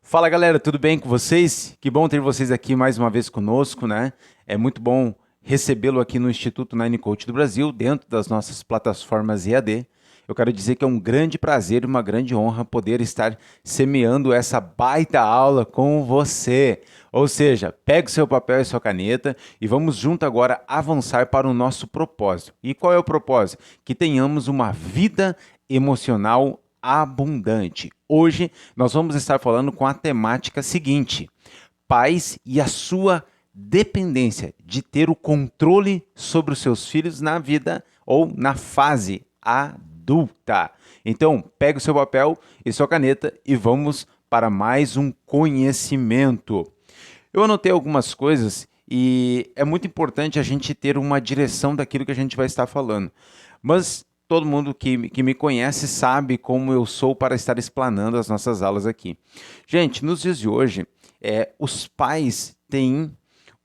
Fala galera, tudo bem com vocês? Que bom ter vocês aqui mais uma vez conosco, né? É muito bom recebê-lo aqui no Instituto Nine Coach do Brasil, dentro das nossas plataformas EAD. Eu quero dizer que é um grande prazer e uma grande honra poder estar semeando essa baita aula com você. Ou seja, pegue o seu papel e sua caneta e vamos junto agora avançar para o nosso propósito. E qual é o propósito? Que tenhamos uma vida emocional abundante. Hoje nós vamos estar falando com a temática seguinte: pais e a sua dependência de ter o controle sobre os seus filhos na vida ou na fase adulta. Então, pegue o seu papel e sua caneta e vamos para mais um conhecimento. Eu anotei algumas coisas e é muito importante a gente ter uma direção daquilo que a gente vai estar falando. Mas todo mundo que me conhece sabe como eu sou para estar explanando as nossas aulas aqui. Gente, nos dias de hoje, os pais têm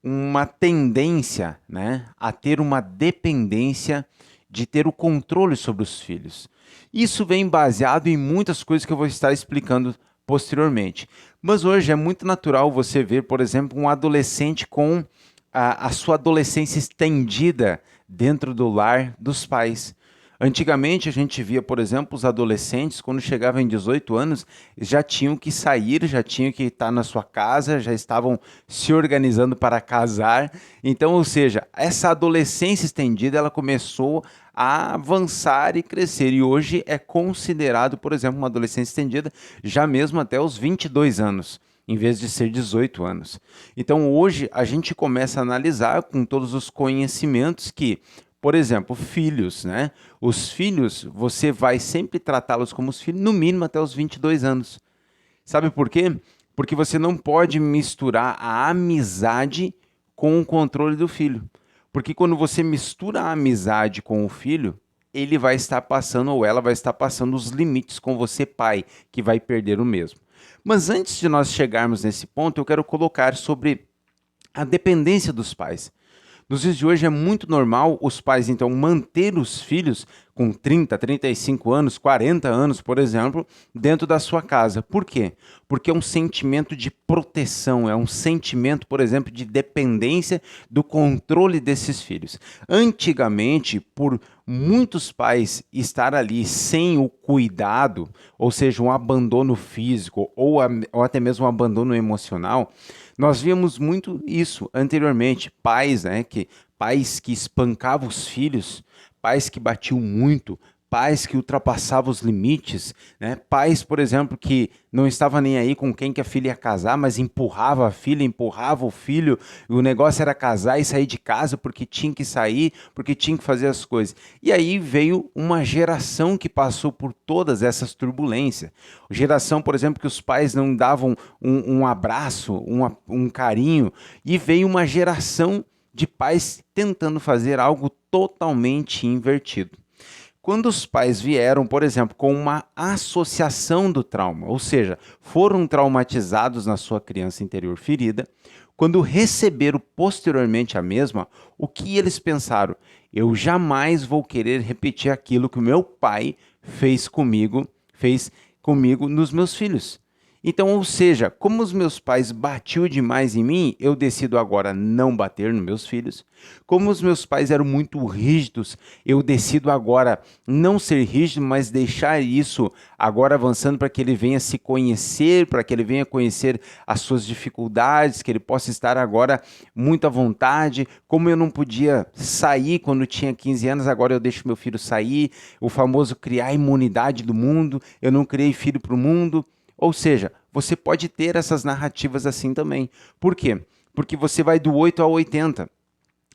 uma tendência, né, a ter uma dependência de ter o controle sobre os filhos. Isso vem baseado em muitas coisas que eu vou estar explicando posteriormente. Mas hoje é muito natural você ver, por exemplo, um adolescente com a sua adolescência estendida dentro do lar dos pais. Antigamente a gente via, por exemplo, os adolescentes, quando chegavam em 18 anos, já tinham que sair, já tinham que estar na sua casa, já estavam se organizando para casar. Então, ou seja, essa adolescência estendida, ela começou a avançar e crescer. E hoje é considerado, por exemplo, uma adolescência estendida já mesmo até os 22 anos, em vez de ser 18 anos. Então, hoje a gente começa a analisar com todos os conhecimentos que, por exemplo, filhos, né? Os filhos, você vai sempre tratá-los como os filhos, no mínimo até os 22 anos. Sabe por quê? Porque você não pode misturar a amizade com o controle do filho. Porque quando você mistura a amizade com o filho, ele vai estar passando ou ela vai estar passando os limites com você, pai, que vai perder o mesmo. Mas antes de nós chegarmos nesse ponto, eu quero colocar sobre a dependência dos pais. Nos dias de hoje é muito normal os pais, então, manter os filhos com 30, 35 anos, 40 anos, por exemplo, dentro da sua casa. Por quê? Porque é um sentimento de proteção, é um sentimento, por exemplo, de dependência do controle desses filhos. Antigamente, por muitos pais estar ali sem o cuidado, ou seja, um abandono físico ou até mesmo um abandono emocional, nós víamos muito isso anteriormente, pais que espancavam os filhos, pais que batiam muito, pais que ultrapassavam os limites, né? Pais, por exemplo, que não estavam nem aí com quem que a filha ia casar, mas empurrava a filha, empurrava o filho, e o negócio era casar e sair de casa porque tinha que sair, porque tinha que fazer as coisas. E aí veio uma geração que passou por todas essas turbulências. Geração, por exemplo, que os pais não davam um abraço, um carinho, e veio uma geração de pais tentando fazer algo totalmente invertido. Quando os pais vieram, por exemplo, com uma associação do trauma, ou seja, foram traumatizados na sua criança interior ferida, quando receberam posteriormente a mesma, o que eles pensaram? Eu jamais vou querer repetir aquilo que o meu pai fez comigo nos meus filhos. Então, ou seja, como os meus pais batiam demais em mim, eu decido agora não bater nos meus filhos. Como os meus pais eram muito rígidos, eu decido agora não ser rígido, mas deixar isso agora avançando para que ele venha se conhecer, para que ele venha conhecer as suas dificuldades, que ele possa estar agora muito à vontade. Como eu não podia sair quando tinha 15 anos, agora eu deixo meu filho sair. O famoso criar a imunidade do mundo, eu não criei filho para o mundo. Ou seja, você pode ter essas narrativas assim também. Por quê? Porque você vai do 8 ao 80.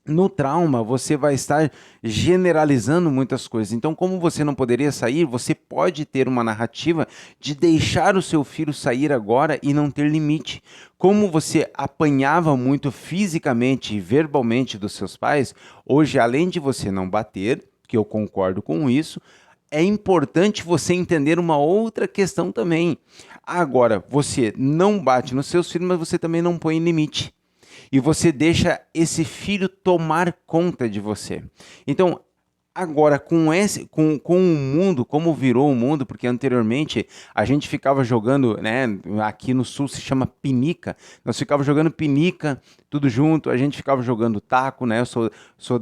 No trauma, você vai estar generalizando muitas coisas. Então, como você não poderia sair, você pode ter uma narrativa de deixar o seu filho sair agora e não ter limite. Como você apanhava muito fisicamente e verbalmente dos seus pais, hoje, além de você não bater, que eu concordo com isso, é importante você entender uma outra questão também. Agora, você não bate nos seus filhos, mas você também não põe limite. E você deixa esse filho tomar conta de você. Então, Agora, com o mundo, como virou o mundo, porque anteriormente a gente ficava jogando, né? Aqui no sul se chama pinica. Nós ficava jogando pinica, tudo junto, a gente ficava jogando taco, né? Eu sou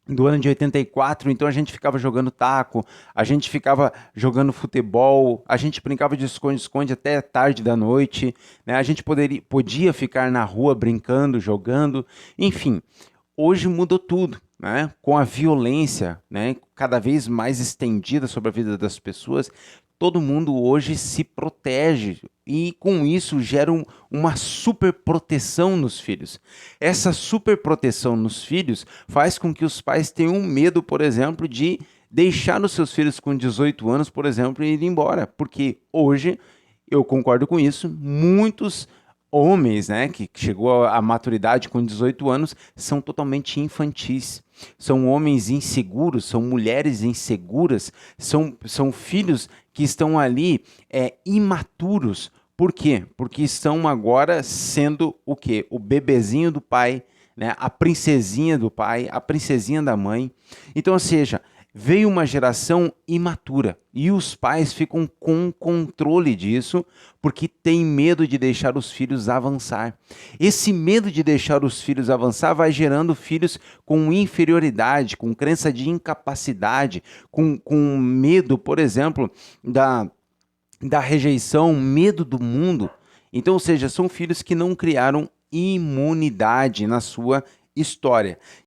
do ano de 84, então a gente ficava jogando taco, a gente ficava jogando futebol, a gente brincava de esconde-esconde até tarde da noite, né? A gente podia ficar na rua brincando, jogando, enfim. Hoje mudou tudo, né? Com a violência, né, cada vez mais estendida sobre a vida das pessoas, todo mundo hoje se protege e com isso gera uma super proteção nos filhos. Essa super proteção nos filhos faz com que os pais tenham medo, por exemplo, de deixar os seus filhos com 18 anos, por exemplo, e ir embora, porque hoje eu concordo com isso, muitos homens, né, que chegou à maturidade com 18 anos, são totalmente infantis. São homens inseguros, são mulheres inseguras, são filhos que estão ali imaturos. Por quê? Porque estão agora sendo o quê? O bebezinho do pai, né? A princesinha do pai, a princesinha da mãe. Então, ou seja, veio uma geração imatura e os pais ficam com controle disso porque têm medo de deixar os filhos avançar. Esse medo de deixar os filhos avançar vai gerando filhos com inferioridade, com crença de incapacidade, com medo, por exemplo, da rejeição, medo do mundo. Então, ou seja, são filhos que não criaram imunidade na sua história.